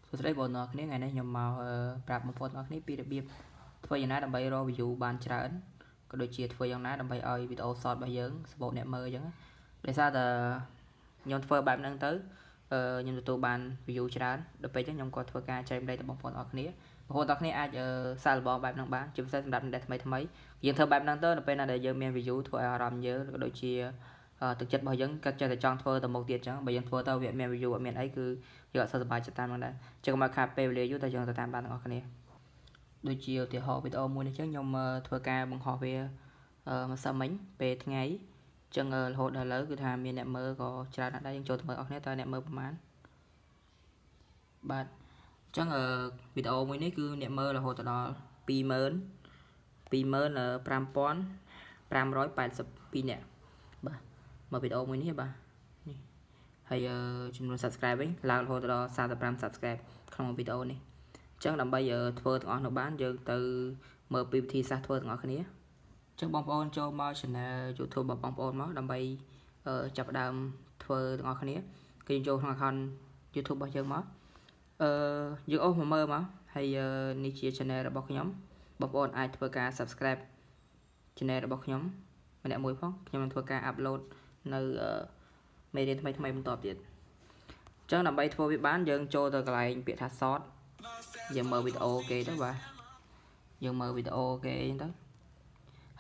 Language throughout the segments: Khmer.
สุดท้ายบนนอกนี้ไงเนี่ยยมมาปรับมาพอดนอกนี้ปีระเบียบถ้วยยังน้าดำใบรอวิวบานเชิญก็โดยเฉียดถ้วยยังน้าดำใบเอาวิดีโอสอดใบเยิ้งสปอร์ตเน็ตเมอร์ยังđể sao là nhon phơi bạn đang tới nhon tụ bàn view chán đượcไปจังยมก็ធ្វើការចែកលេខរបស់បងប្អូនអរគ្នាបងប្អូនអរគ្នាអាចសាកល្បងបែបហ្នឹងបានជាពិសេសសម្រាប់អ្នកថ្មីយើងធ្វើបែបហ្នឹងទៅនៅពេលណាដែលយើងមាន view ធ្វើឲ្យអារម្មណ៍យើងក៏ដូចជាទឹកចិត្តរបស់យើងក៏ចេះតែចង់ធ្វើទៅមុខទៀតអញ្ចឹងបើយើងធ្វើទៅវាមាន view អត់មានអីគឺយើងអត់សូវសប្បាយចិត្តតាមហ្នឹងដែរចឹងមកខាតពេលវេលាយូរតែយើងទៅតាមបានទាំងអស់គ្នាដូចជាឧទាហរណ៍វីដេអូមួយនេះចឹងខ្ញុំធ្វើការបង្ហោះវាម្សិលមិញពេលថ្ងៃចឹងរហូតដល់ឥឡូវគឺថាមានអ្នកមើលក៏ច្រើនណាស់ដែរយើងចូលទៅមើលអស់គ្នាតើអ្នកមើលប្រហែលបាទចឹងវីដេអូមួយនេះគឺអ្នកមើលរហូតដល់25082អ្នកបាទមកវីដេអូមួយនេះបាទនេះហើយចំនួន subscribe វិញឡើងរហូតដល់35 subscribe ក្នុងវីដេអូនេះចឹងដើម្បីធ្វើទាំងអស់នោះបានយើងទៅមើលពីវិធីសាស្ត្រធ្វើទាំងអស់គ្នាចឹងបងប្អូនចូលមក channel YouTube របស់បងប្អូនមកដើម្បីចាប់ដើមធ្វើទាំងអស់គ្នាគឺយើងចូលក្នុង account YouTube របស់យើងមកយើងអូសមកមើលមកហើយនេះជា channel របស់ខ្ញុំបងប្អូនអាចធ្វើការ subscribe channel របស់ខ្ញុំម្នាក់មួយផងខ្ញុំនឹងធ្វើការ upload នៅមេរៀនថ្មីបន្តទៀតចឹងដើម្បីធ្វើវាបានយើងចូលទៅកន្លែងពាក្យថា short យើងមើលវីដេអូគេទៅបាទយើងមើលវីដេអូគេអញ្ចឹងទៅ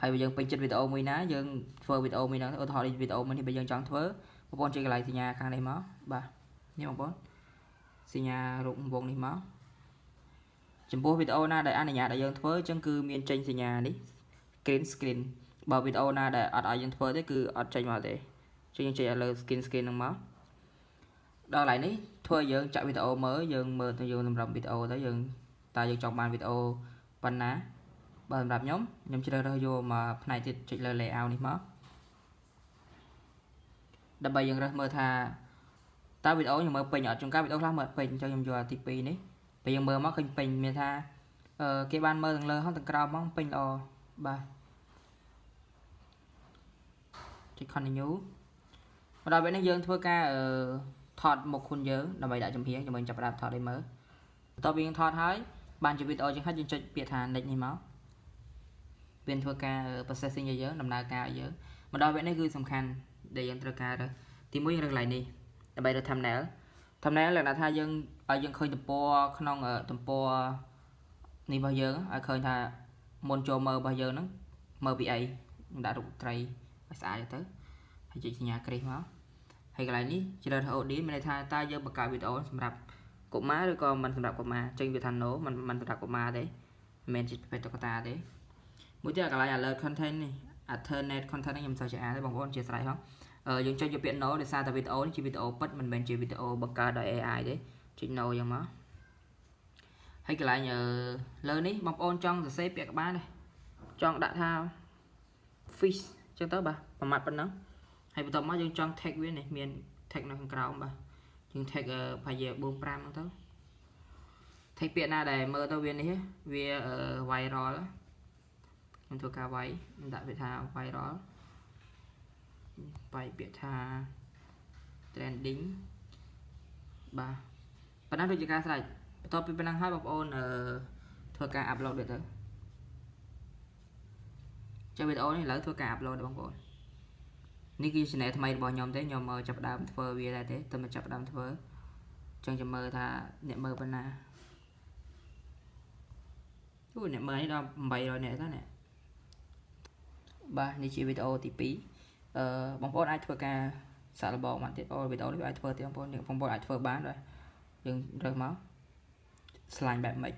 ហើយបើយើងពេញចិត្តវីដេអូមួយណាយើងធ្វើវីដេអូមួយហ្នឹងឧទាហរណ៍វីដេអូមួយនេះបើយើងចង់ធ្វើបងប្អូនជួយកន្លែងសញ្ញាខាងនេះមកបាទនេះបងប្អូនសញ្ញារូបវងនេះមកចំពោះវីដេអូណាដែលអនុញ្ញាតឲ្យយើងធ្វើអញ្ចឹងគឺមានចេញសញ្ញានេះ green screen បើវីដេអូណាដែលអត់ឲ្យយើងធ្វើទេគឺអត់ចេញមកទេចឹងយើងចុចឲ្យលើ screen ហ្នឹងមកដល់កន្លែងនេះធ្វើយើងចាក់វីដេអូមើលយើងមើលទៅយើងសម្រាប់វីដេអូទៅយើងតើយើងចង់បានវីដេអូប៉ុណ្ណាបើសម្រាប់ខ្ញុំជ្រើសរើសយកមកផ្នែកទៀតចុចលើ layout នេះមកដើម្បីយើងរើសមើលថាតើវីដេអូខ្ញុំមើលពេញអត់ជួនកាលវីដេអូខ្លះមើលពេញអញ្ចឹងខ្ញុំយកអាទី2នេះពេលយើងមើលមកឃើញពេញមានថាគេបានមើលទាំងលើហើយទាំងក្រោមមកពេញល្អបាទចុច continue មកដល់ពេលនេះយើងធ្វើការថតមុខខ្លួនយើងដើម្បីដាក់ចំហៀងចាំយើងចាប់ផ្ដើមថតឲ្យមើលបន្ទាប់ពីយើងថតហើយបានជាវីដេអូចឹងហើយយើងចុចពាក្យថា next នេះមកពេលធ្វើការ processing ឲ្យយើងដំណើរការឲ្យយើងមកដល់វគ្គនេះគឺសំខាន់ដែលយើងត្រូវការទី1យើងរើសកន្លែងនេះដើម្បីរើស thumbnail លក្ខណៈថាយើងឲ្យយើងឃើញទំព័រក្នុងទំព័រនេះរបស់យើងឲ្យឃើញថាមុនចូលមើលរបស់យើងហ្នឹងមើលពីអីដាក់រូបត្រីឲ្យស្អាតទៅហើយចុចសញ្ញាគ្រីសមកហើយកន្លែងនេះជ្រើសរើស audio មានន័យថាតើយើងបង្កើតវីដេអូសម្រាប់កុមារឬក៏មិនសម្រាប់កុមារចេញវាថា no មិនសម្រាប់កុមារទេមិនមែនជាប្រភេទតុក្កតាទេមួយទៀតកន្លែង alert content នេះ alternate content នេះខ្ញុំមិនសូវចេះអានទេបងប្អូនជាស្រ័យផងយើងចុចយកពាក្យ no ដោយសារតែវីដេអូនេះជាវីដេអូពិតមិនមែនជាវីដេអូបង្កើតដោយ AI ទេចុច no យ៉ាងមកហើយកន្លែងលើនេះបងប្អូនចង់សរសេរពាក្យក្បាលនេះចង់ដាក់ថា fish អញ្ចឹងទៅបាទប្រមាថប៉ុណ្ណឹងហើយបន្ទាប់មកយើងចង់ tag វានេះមាន tag នៅខាងក្រោមបាទយើង tag ប្រហែលជា 4-5 ហ្នឹងទៅ tag ពាក្យណាដែលមើលទៅវានេះវា viral ខ្ញុំធ្វើការវាយខ្ញុំដាក់ពាក្យថា viral បាយពាក្យថា trending បាទប៉ុណ្ណឹងដូចជាការស្រេចបន្ទាប់ពីប៉ុណ្ណឹងហើយបងប្អូនធ្វើការ upload ទៀតទៅចុះវីដេអូនេះឥឡូវធ្វើការ upload បងប្អូននេះគឺ channel ថ្មីរបស់ខ្ញុំទេខ្ញុំចាប់ដើមធ្វើវាដែរទេតែមកចាប់ដើមធ្វើចឹងចាំមើលថាអ្នកមើលប៉ុណ្ណាអូអ្នកមើលនេះដល់800អ្នកទៅនេះបាទនេះជាវីដេអូទី2បងប្អូនអាចធ្វើការសាកល្បងមកទៀតអូវីដេអូនេះអាចធ្វើទៀតបងប្អូនអាចធ្វើបានដែរយើងរើសមក slide បែបម៉េច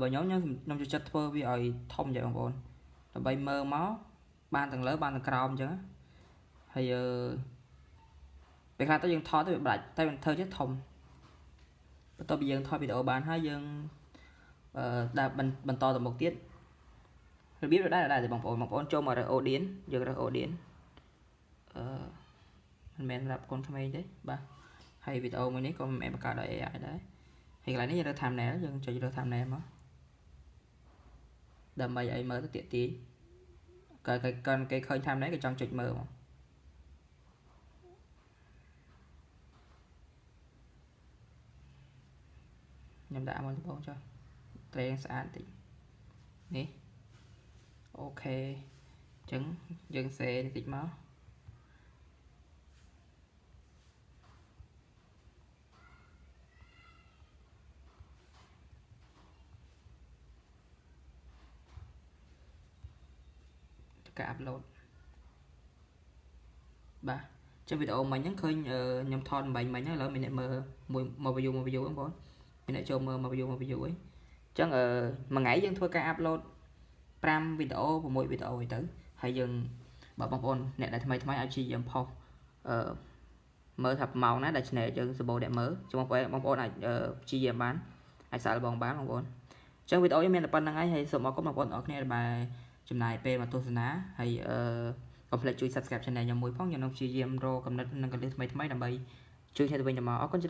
បើខ្ញុំចូលចិត្តធ្វើវាឲ្យធំយ៉ាងបងប្អូនដើម្បីមើលមកបានទាំងលើបានទាំងក្រោមអញ្ចឹងហើយពេលខ្លះទៅយើងថតទៅវាបាច់តែមិនធ្វើចេះធំបន្ទាប់ពីយើងថតវីដេអូបានហើយយើងដាក់បន្តទៅមុខទៀតរបៀបដែរបងប្អូនចូលមករើស audience យើងរើស audience មិនមែនសម្រាប់កូនក្មេងទេបាទហើយវីដេអូមួយនេះក៏មិនមែនបង្កើតដោយ AI ដែរហើយកន្លែងនេះយើងរើស thumbnail យើងចុចរើស thumbnail មកដើម្បីឲ្យមើលទៅទាក់ទាញគេឃើញ thumbnail គេចង់ចុចមើលមក nhầm đã mọi người cho tre sẵn tí nè ok trứng dân xe tí máu cả upload ba trong video mình nhắn khơi nhầm thon mình nhớ là mình lại mờ một video không có mình lại cho mờ một video ấy chẳng mà ngày dân thôi cả upload pram video của mỗi video ấy tới hay dừng bảo bông ôn nè là thay thay chi dầm phong mở thập màu nó đặt nè chân bộ đẹp mở cho bông ôn này chi dầm bán ai sợ là bông bán bông ôn trong video ấy mình là pan năng hay số mà có bông ôn ở này bài chùm này p mà tôi ná hay complete chui subscribe channel nhà mùi phong nhà nông chi dầm rồi cầm nâng cầm lên thay thay đầm bay chui theo tụi mình mà ở con